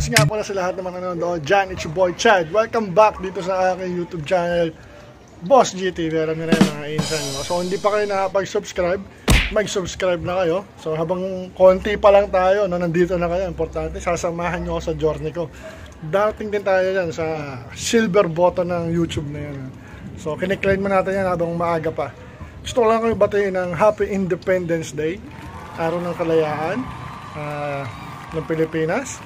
Shouts nga pala sa lahat naman nanonood dyan. It's your boy Chad. Welcome back dito sa aking YouTube channel, Boss GT. Meron nyo na yung mga insan. So hindi pa kayo nakapag-subscribe, mag-subscribe na kayo. So habang konti pa lang tayo, nandito na kayo, importante, sasamahan nyo ako sa journey ko. Darating din tayo dyan sa silver button ng YouTube na yan. So kinikline mo natin yan habang maaga pa. Gusto ko lang kayo batiin ng Happy Independence Day, araw ng kalayaan ng Pilipinas.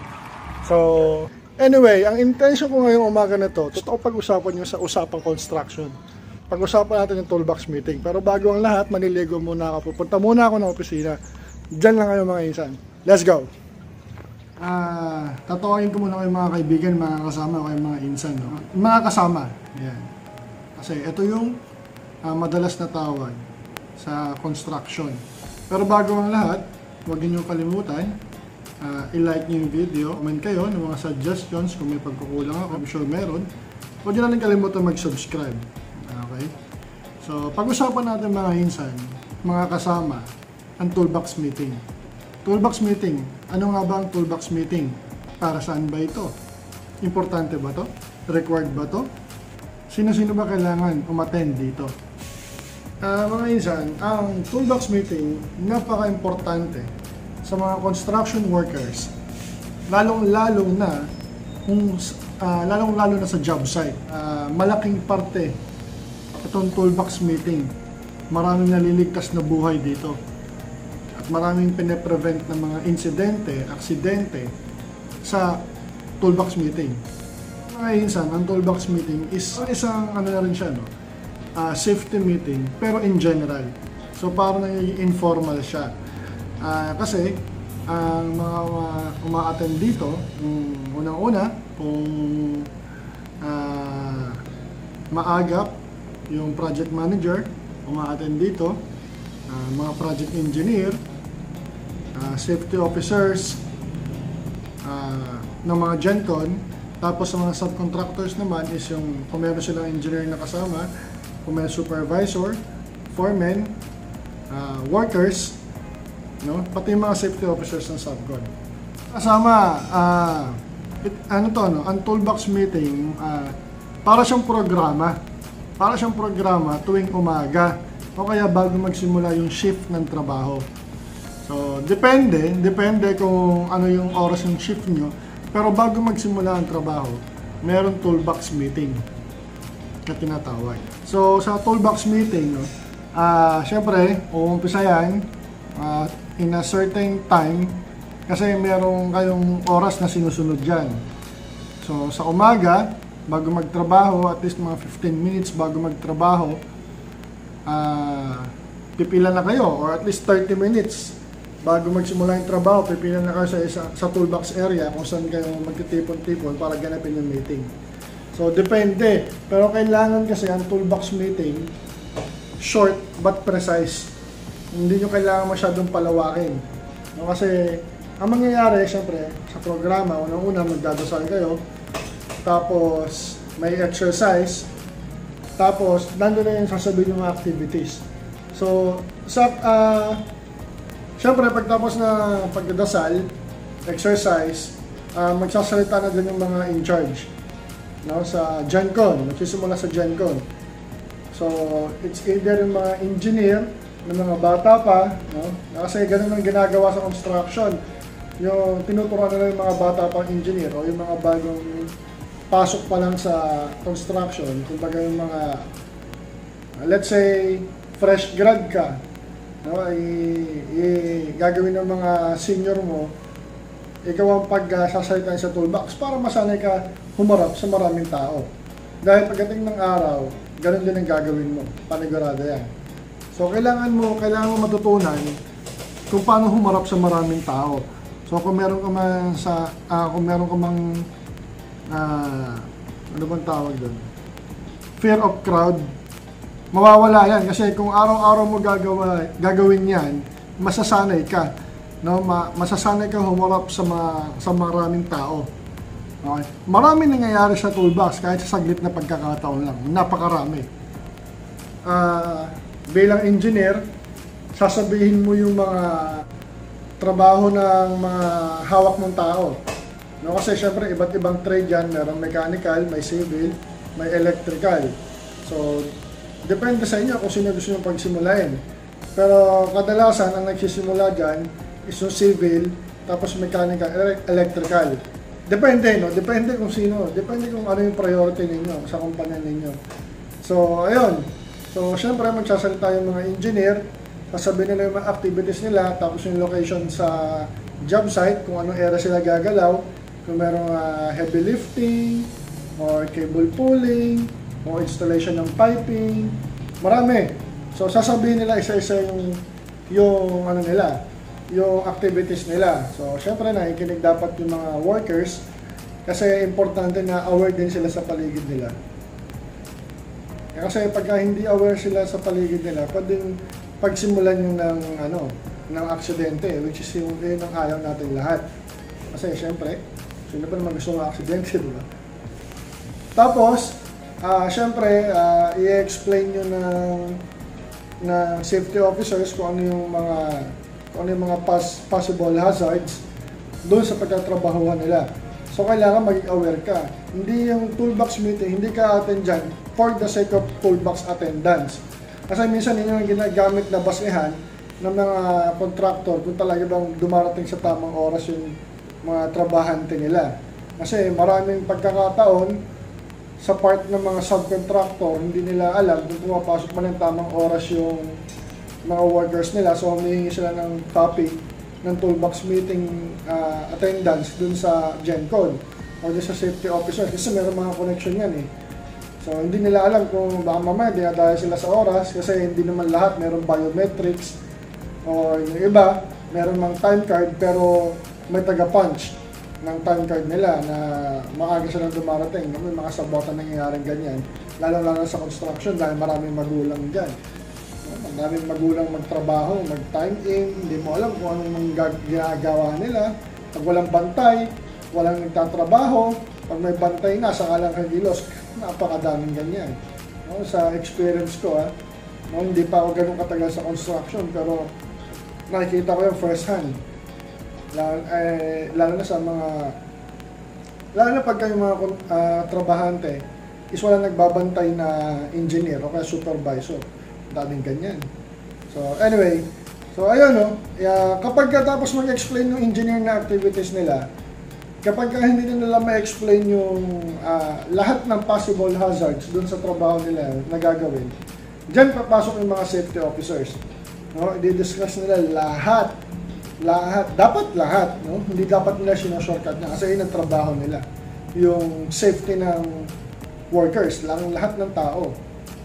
So, anyway, ang intention ko ngayong umaga na to, totoo pag-usapan nyo sa usapang construction. Pag-usapan natin yung toolbox meeting. Pero bago ang lahat, maniligo muna ako. Pupunta muna ako ng opisina. Diyan lang kayo mga insan. Let's go! Tatawagin ko muna kayo mga kaibigan, mga kasama, kayo mga insan. No? Mga kasama. Yan. Kasi ito yung madalas na tawag sa construction. Pero bago ang lahat, huwag niyo kalimutan, i-like niyo yung video, comment kayo ng mga suggestions kung may pagkukulang ako, I'm sure meron. Huwag niyo na rin kalimutan mag-subscribe. Okay? So, pag-usapan natin mga insan, mga kasama, ang toolbox meeting. Toolbox meeting, ano nga ba ang toolbox meeting? Para saan ba ito? Importante ba to? Required ba to? Sino-sino ba kailangan umattend dito? Mga insan, ang toolbox meeting, napaka-importante sa mga construction workers, lalong-lalo na sa job site. Malaking parte itong toolbox meeting. Maraming naliligtas na buhay dito. At maraming pine-prevent ng mga insidente, aksidente sa toolbox meeting. Mga insan, ang toolbox meeting is isang ano na rin siya, no? Safety meeting, pero in general. So parang informal siya. Kasi ang mga uma-attend dito, unang-una, kung maagap yung project manager, uma-attend dito, mga project engineer, safety officers, ng mga GenCon. Tapos sa mga subcontractors naman is yung kung meron silang engineer na kasama, kung may supervisor, foreman, workers, no? Pati yung mga safety officers ng subcon. Kasama, ang toolbox meeting, para siyang programa. Para siyang programa tuwing umaga o kaya bago magsimula yung shift ng trabaho. So, depende kung ano yung oras ng shift nyo. Pero bago magsimula ang trabaho, meron toolbox meeting na tinatawag. So, sa toolbox meeting, no, syempre, uumpisa yan in a certain time kasi meron kayong oras na sinusunod dyan. So, sa umaga, bago magtrabaho, at least mga 15 minutes bago magtrabaho, pipila na kayo, or at least 30 minutes bago magsimula yung trabaho, pipila na kayo sa toolbox area kung saan kayo magtitipon-tipon para ganapin yung meeting. So, depende. Pero kailangan kasi ang toolbox meeting, short but precise. Hindi nyo kailangan masyadong palawakin. No, kasi, ang mangyayari, siyempre, sa programa, unang-una, magdadasal kayo. Tapos, may exercise. Tapos, nandun na yung sasabihin ng mga activities. So, siyempre, pagtapos na pagdadasal, exercise, magsasalita na din yung mga in charge. No, sa GenCon, magsisimula sa GenCon. So, it's either yung mga engineer, ng mga bata pa, no? Kasi ganun ang ginagawa sa construction. Yung tinuturuan nila yung mga bata pang engineer o yung mga bagong pasok pa lang sa construction. Kumbaga yung mga, let's say, fresh grad ka, no? Gagawin ng mga senior mo, ikaw ang pagsasalita sa toolbox para masanay ka humarap sa maraming tao. Dahil pagdating ng araw, ganun din ang gagawin mo. Panigurado yan. So, kailangan mo matutunan kung paano humarap sa maraming tao. So, kung meron ka mang ano bang tawag doon? Fear of crowd, mawawala yan. Kasi kung araw-araw mo gagawin yan, masasanay ka. No? Masasanay ka humarap sa maraming tao. Okay? Maraming nangyayari sa toolbox kahit sa saglit na pagkakataon lang. Napakarami. Bilang engineer, sasabihin mo yung mga trabaho ng mga hawak mong tao. No, kasi syempre iba't ibang trade yan, merong mechanical, may civil, may electrical. So, depende sa inyo kung sino gusto nyo pagsimulain. Pero kadalasan ang nagsisimula dyan is yung civil, tapos mechanical, electrical. Depende, no? Depende kung sino. Depende kung ano yung priority ninyo sa kumpanya ninyo. So, ayun. So, syempre magsasalita yung mga engineer, sasabihin nila yung mga activities nila, tapos yung location sa job site, kung anong area sila gagalaw, kung merong heavy lifting, or cable pulling, o installation ng piping, marami. So, sasabihin nila isa-isa yung ano nila, yung activities nila. So, syempre nakikinig dapat yung mga workers kasi importante na aware din sila sa paligid nila. Kasi pagka hindi aware sila sa paligid nila, pwedeng pagsimulan yung ng aksidente, which is yung ang ayaw natin lahat. Kasi syempre, sino pa naman gusto ng aksidente, di ba? Tapos, syempre, i-explain nyo ng safety officers kung ano yung mga possible hazards doon sa pagtatrabahuhan nila. So, kailangan maging aware ka. Hindi yung toolbox meeting, hindi ka attend dyan for the sake of toolbox attendance. Kasi minsan yun yung ginagamit na basihan ng mga contractor kung talaga bang dumarating sa tamang oras yung mga trabahante nila. Kasi maraming pagkakataon sa part ng mga subcontractor, hindi nila alam kung pumapasok man ng tamang oras yung mga workers nila. So, humihingi sila ng copy ng toolbox meeting attendance dun sa GenCon o dun sa safety officer kasi meron mga connection yan eh. So, hindi nila alam kung baka mamaya dinadaya sila sa oras kasi hindi naman lahat meron biometrics o yung iba, meron mang time card pero may taga-punch ng time card nila na maaga silang dumarating. May mga sabota nangyayaring ganyan, lalo-lalo sa construction dahil maraming magulang dyan. Maraming magulang magtrabaho, mag-time in, hindi mo alam kung anong ginagawa nila. Pag walang bantay, walang nagtatrabaho, pag may bantay na, saka lang kagilos, napakadaming ganyan. No, sa experience ko, no, hindi pa ako ganun katagal sa construction, pero nakikita ko yung first hand. Lalo na sa mga, lalo na pagka yung mga trabahante, is walang nagbabantay na engineer o kaya supervisor. Daming ganyan. So, anyway, so ayun, no, kapag tapos mag-explain yung engineer na activities nila, kapag hindi nila ma-explain yung lahat ng possible hazards dun sa trabaho nila na gagawin, dyan papasok yung mga safety officers. No? I-discuss nila lahat, dapat lahat, no? Hindi dapat nila sinashortcut na kasi yun ang trabaho nila. Yung safety ng workers, lahat ng tao.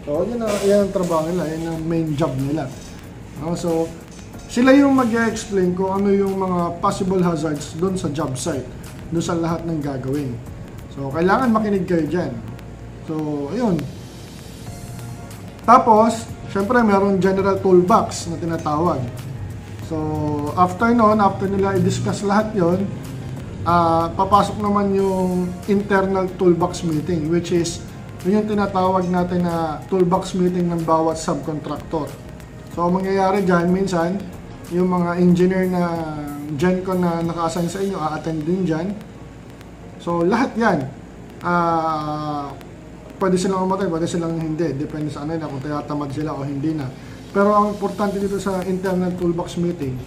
So, yan ang trabaho nila, yan ang main job nila. No? So, sila yung mag-explain kung ano yung mga possible hazards dun sa job site, dun sa lahat ng gagawin. So, kailangan makinig kayo dyan. So, ayun. Tapos, syempre, meron general toolbox na tinatawag. So, after nila i-discuss lahat yon, papasok naman yung internal toolbox meeting, which is yun yung tinatawag natin na toolbox meeting ng bawat subcontractor. So, ang mangyayari dyan, minsan, yung mga engineer na GenCon na naka-assign sa inyo, a-attend din dyan. So, lahat yan. Pwede silang umatay, pwede silang hindi. Depende sa ano na, kung tayatamad sila o hindi na. Pero ang importante dito sa internal toolbox meeting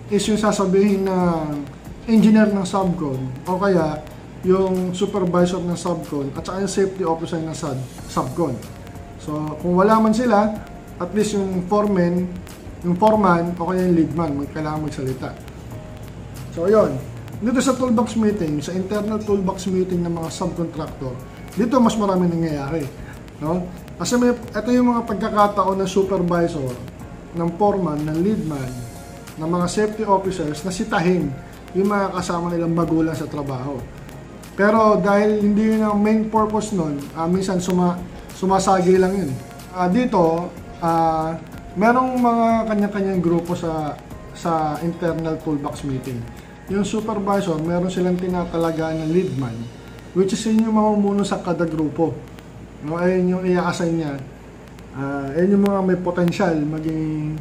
is yung sasabihin na engineer ng subcon o kaya yung supervisor ng subcon at saka yung safety officer ng subcon. So, kung wala man sila, at least yung foreman o kaya yung leadman, kailangan magsalita. So, yun. Dito sa toolbox meeting, sa internal toolbox meeting ng mga subcontractor, dito mas marami nangyayari. No? Kasi ito yung mga pagkakataon ng supervisor, ng foreman, ng leadman, ng mga safety officers na sitahin yung mga kasama nilang magulang sa trabaho. Pero dahil hindi yun ang main purpose nun, minsan sumasagi lang yun. Dito, merong mga kanya-kanyang grupo sa internal toolbox meeting. Yung supervisor, meron silang tinatalagaan ng leadman, which is yun yung mamumuno sa kada grupo. No, ayun yung i-assign niya. Ayun yung mga may potential maging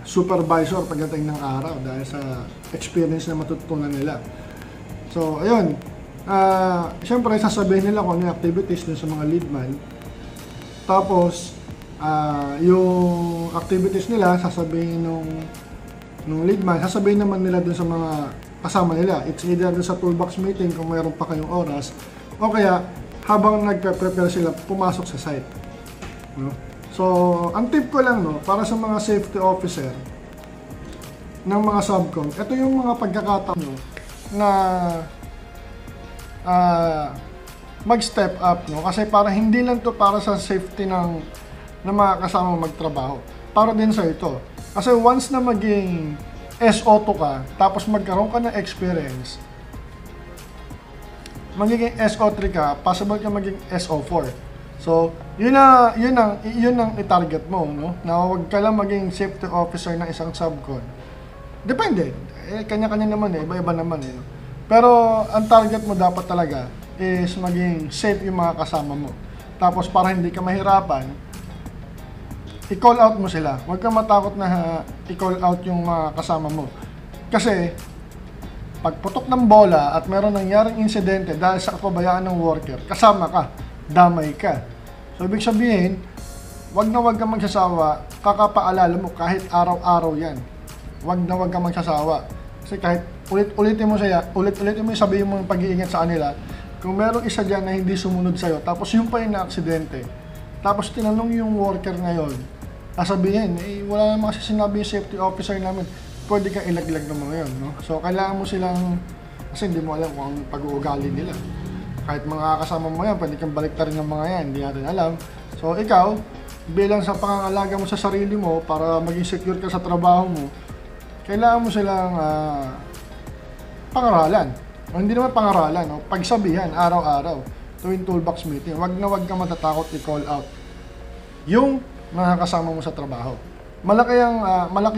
supervisor pagdating ng araw dahil sa experience na matutunan nila. So, ayun. Siyempre, sasabihin nila kung ano yung activities dun sa mga leadman. Tapos, yung activities nila, sasabihin nung leadman, sasabihin naman nila dun sa mga kasama nila. It's either dun sa toolbox meeting kung mayroon pa kayong oras, o kaya habang nagpe-prepare sila, pumasok sa site. No? So, ang tip ko lang, no, para sa mga safety officer ng mga subcon, ito yung mga pagkakataon no, na mag-step up, no? Kasi para hindi lang to para sa safety ng mga kasama magtrabaho. Para din sa ito. Kasi once na maging SO2 ka, tapos magkaroon ka ng experience, magiging SO3 ka, possible ka maging SO4. So, yun ang i-target mo, no? Na huwag ka lang maging safety officer ng isang subcon. Depende. Kanya-kanya naman iba-iba naman no? Pero ang target mo dapat talaga is maging safe yung mga kasama mo. Tapos para hindi ka mahirapan, i-call out mo sila. Huwag kang matakot na i-call out yung mga kasama mo. Kasi pagputok ng bola at meron nangyaring insidente dahil sa kapabayaan ng worker, kasama ka, damay ka. So ibig sabihin, wag kang magsasawa, kakapaalala mo kahit araw-araw yan. Wag kang magsasawa. Kasi kahit ulit-ulitin mo yung sabihin mo yung pag-iingat sa kanila, kung merong isa dyan na hindi sumunod sa'yo, tapos yung pa yung na-aksidente, tapos tinanong yung worker ngayon, sasabihin, wala naman kasi sinabi yung safety officer namin, pwede kang ilaglag ng mga yun, no? So, kailangan mo silang, kasi hindi mo alam kung ang pag-uugali nila. Kahit mga kasama mo yan, pwede kang baliktarin ng mga yan, hindi natin alam. So, ikaw, bilang sa pangangalaga mo sa sarili mo, para maging secure ka sa trabaho mo, kailangan mo silang pangaralan. O hindi naman pangaralan, no? Pagsabihan, araw-araw, tuwing toolbox meeting. Wag kang matatakot i-call out yung mga kasama mo sa trabaho. Malaki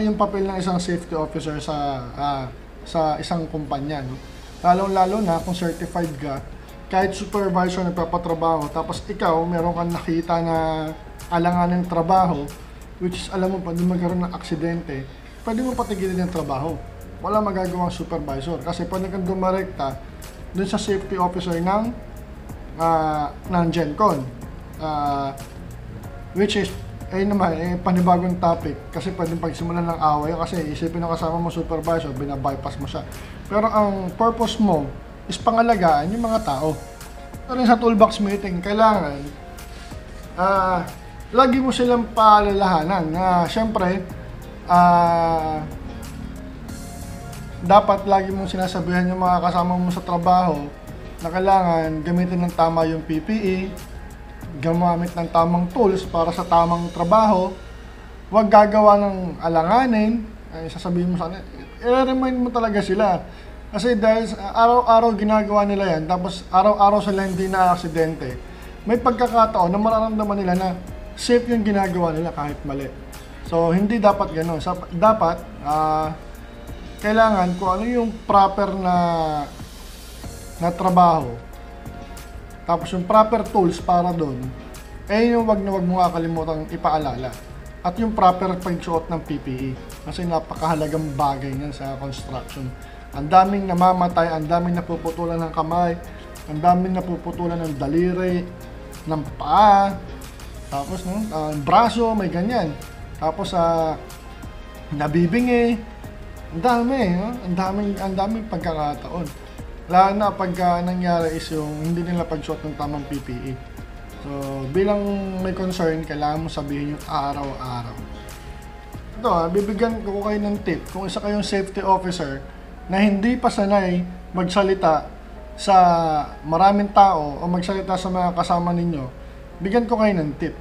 yung papel ng isang safety officer sa isang kumpanya, no? Lalo na kung certified ka, kahit supervisor nagpapatrabaho, tapos ikaw meron kang nakita na alanganin ng trabaho, which is alam mo pa di magkaroon ng aksidente, pwede mo patigilin yung trabaho. Wala magagawa ang supervisor kasi pwede kang dumarekta dun sa safety officer ng GenCon, which is panibagong topic kasi pwedeng pagsimulan ng away kasi isipin ng kasama mo supervisor, binabypass mo siya. Pero ang purpose mo is pangalagaan yung mga tao. Pero sa toolbox meeting, kailangan lagi mo silang paalalahanan na syempre dapat lagi mong sinasabihan yung mga kasama mo sa trabaho na kailangan gamitin ng tama yung PPE, gamit ng tamang tools para sa tamang trabaho, huwag gagawa ng alanganin, sasabihin mo sa kanila, i-remind mo talaga sila. Kasi dahil araw-araw ginagawa nila yan, tapos araw-araw sila hindi na-aksidente, may pagkakataon na mararamdaman nila na safe yung ginagawa nila kahit mali. So, hindi dapat gano'n. Dapat, kailangan kung ano yung proper na trabaho, tapos yung proper tools para doon, yung wag mo kakalimutan ipaalala. At yung proper pagsuot ng PPE. Kasi napakahalagang bagay niyan sa construction. Ang daming namamatay, ang daming napuputulan ng kamay, ang daming napuputulan ng daliri, ng paa, tapos braso, may ganyan. Tapos nabibingi. Ang dami, no? Ang daming pagkakataon. Lalo na pagka nangyari is yung hindi nila pagsuot ng tamang PPE. So, bilang may concern, kailangan mo sabihin yung araw-araw. Ito bibigyan ko kayo ng tip. Kung isa kayong safety officer na hindi pa sanay magsalita sa maraming tao o magsalita sa mga kasama ninyo, bigyan ko kayo ng tip.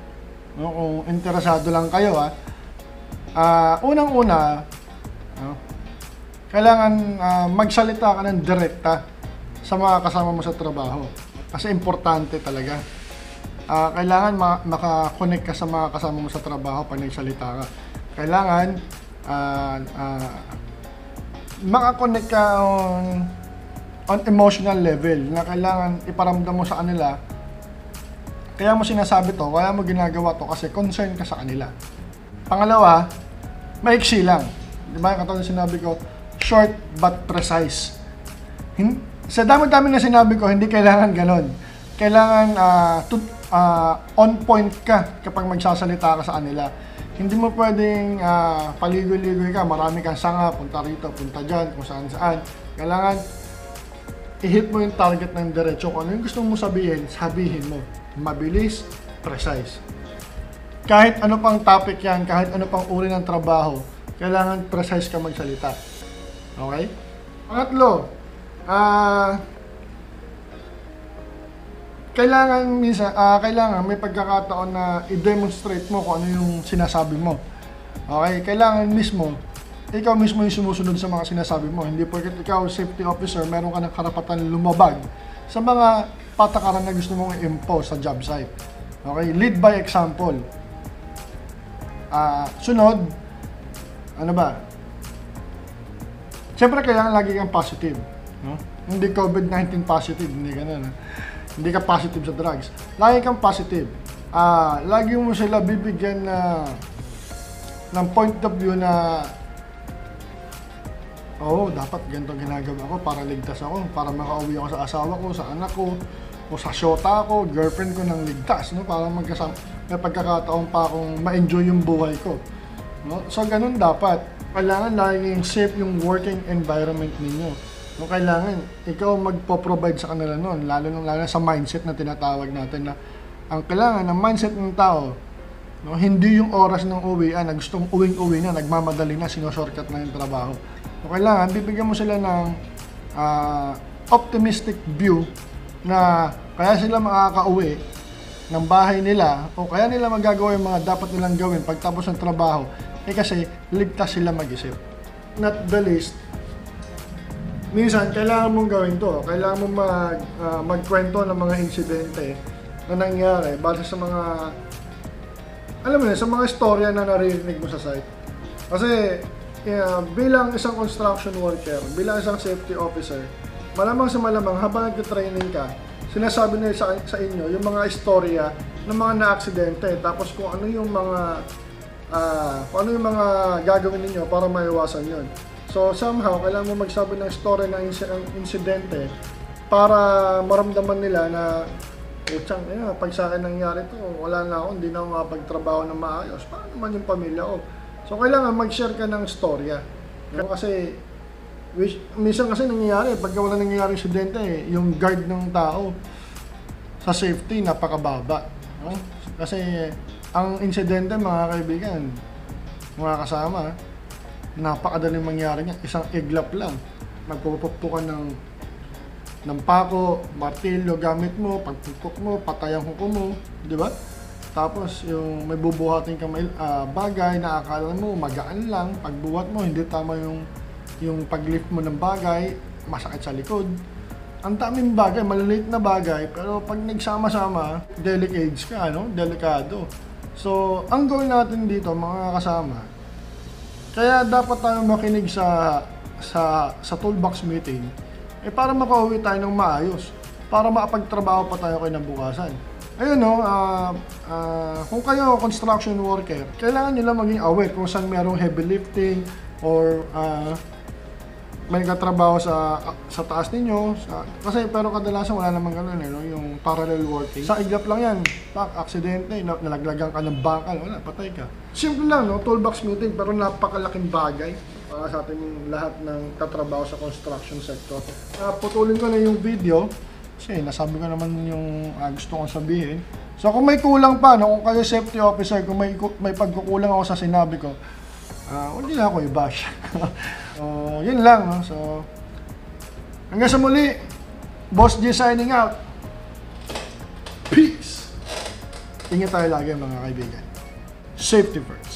No? Kung interesado lang kayo, unang-una, kailangan magsalita ka ng direkta sa mga kasama mo sa trabaho. Kasi importante talaga. Kailangan makakonect ka sa mga kasama mo sa trabaho pag nagsalita ka. Kailangan makakonect ka on emotional level na kailangan iparamdam mo sa kanila. Kaya mo sinasabi to, kaya mo ginagawa to kasi concern ka sa kanila. Pangalawa, maiksi lang. Di ba? Katulad sinabi ko, short but precise. Sa dami-dami na sinabi ko, hindi kailangan ganon. Kailangan on point ka kapag magsasalita ka sa kanila. Hindi mo pwedeng paligoy-ligoy ka, marami kang sanga, punta rito, punta dyan, kung saan-saan. Kailangan i-hit mo yung target ng diretso. Kung ano yung gusto mo sabihin, sabihin mo. Mabilis, precise. Kahit ano pang topic yan, kahit ano pang uri ng trabaho, kailangan precise ka magsalita. Okay? Pangatlo, kailangan may pagkakataon na i-demonstrate mo kung ano yung sinasabi mo. Okay? Kailangan mismo, ikaw mismo yung sumusunod sa mga sinasabi mo. Hindi porket ikaw safety officer, meron ka ng karapatan lumabag sa mga patakaran na gusto mong i-impose sa job site. Okay? Lead by example. Sunod, ano ba? Siyempre, kailangan lagi kang positive. No? Hindi COVID-19 positive, hindi ganun. Hindi ka positive sa drugs. Lagi kang positive. Lagi mo sila bibigyan ng point of view na dapat ganito ginagawa ko para ligtas ako, para makauwi ako sa asawa ko, sa anak ko, o sa shota ko, girlfriend ko ng ligtas, no? Para magkasama, may pagkakataon pa akong ma-enjoy yung buhay ko. No? So, ganun dapat. Kailangan laging safe yung working environment ninyo. No, kailangan ikaw magpo-provide sa kanila noon, lalo sa mindset na tinatawag natin na ang kailangan ng mindset ng tao, no, hindi yung oras ng uwian na gustong uwing-uwi na, nagmamadali na, sino-shortcut na yung trabaho. So, kailangan bibigyan mo sila ng optimistic view na kaya sila makakauwi ng bahay nila o kaya nila magagawa yung mga dapat nilang gawin pagtapos ng trabaho, kasi ligtas sila mag-isip. Not the least, minsan, kailangan mong gawin to. Kailangan mong magkwento ng mga insidente na nangyari base sa mga, alam mo yun, sa mga istorya na naririnig mo sa site. Kasi, bilang isang construction worker, bilang isang safety officer, malamang sa malamang, habang nag-training ka, sinasabi nila sa inyo yung mga istorya ng mga na-aksidente. Tapos kung ano yung mga gagawin ninyo para maiwasan yun. So somehow, kailangan mo magsabi ng story ng insidente para maramdaman nila na pag sa akin nangyari to, wala na ako, hindi na ako makapagtrabaho ng maayos. Paano naman yung pamilya ko? So kailangan mag-share ka ng storya. Kasi minsan kasi nangyayari, pagka wala nangyayari insidente, yung guard ng tao sa safety napakababa. No? Kasi ang insidente, mga kaibigan, mga kasama, napakadaling mangyari niya. Isang iglap lang, magpupukpukan ng pako, martilyo gamit mo, pagpupuk mo, patay ang kuko mo, di ba? Tapos yung may bubuhatin kang bagay na akala mo magaan lang, pagbuhat mo hindi tama yung paglift mo ng bagay, masakit sa likod. Ang daming bagay, maliliit na bagay, pero pag nagsama-sama, delikado. So, ang goal natin dito, mga kasama, kaya dapat tayo makinig sa toolbox meeting para makauwi tayo ng maayos, para makapagtrabaho pa tayo kinabukasan. Ayun kung kayo construction worker, kailangan nila maging aware kung saan merong heavy lifting or may nagtatrabaho sa taas ninyo. Kasi pero kadalasan wala namang ganun yung parallel working. Sa iglap lang yan, aksidente, nalaglagan ka ng bakal, wala, patay ka. Simple lang, toolbox meeting, pero napakalaking bagay para sa ating lahat ng tatrabaho sa construction sector. Putulin ko na yung video kasi nasabi ko naman yung gusto kong sabihin. So kung may kulang pa, kung kayo safety officer, kung may pagkukulang ako sa sinabi ko, hindi na ako i-bash. So, yun lang. So, hanggang sa muli, Boss G signing out. Peace! Ingat tayo lagi, mga kaibigan. Safety first.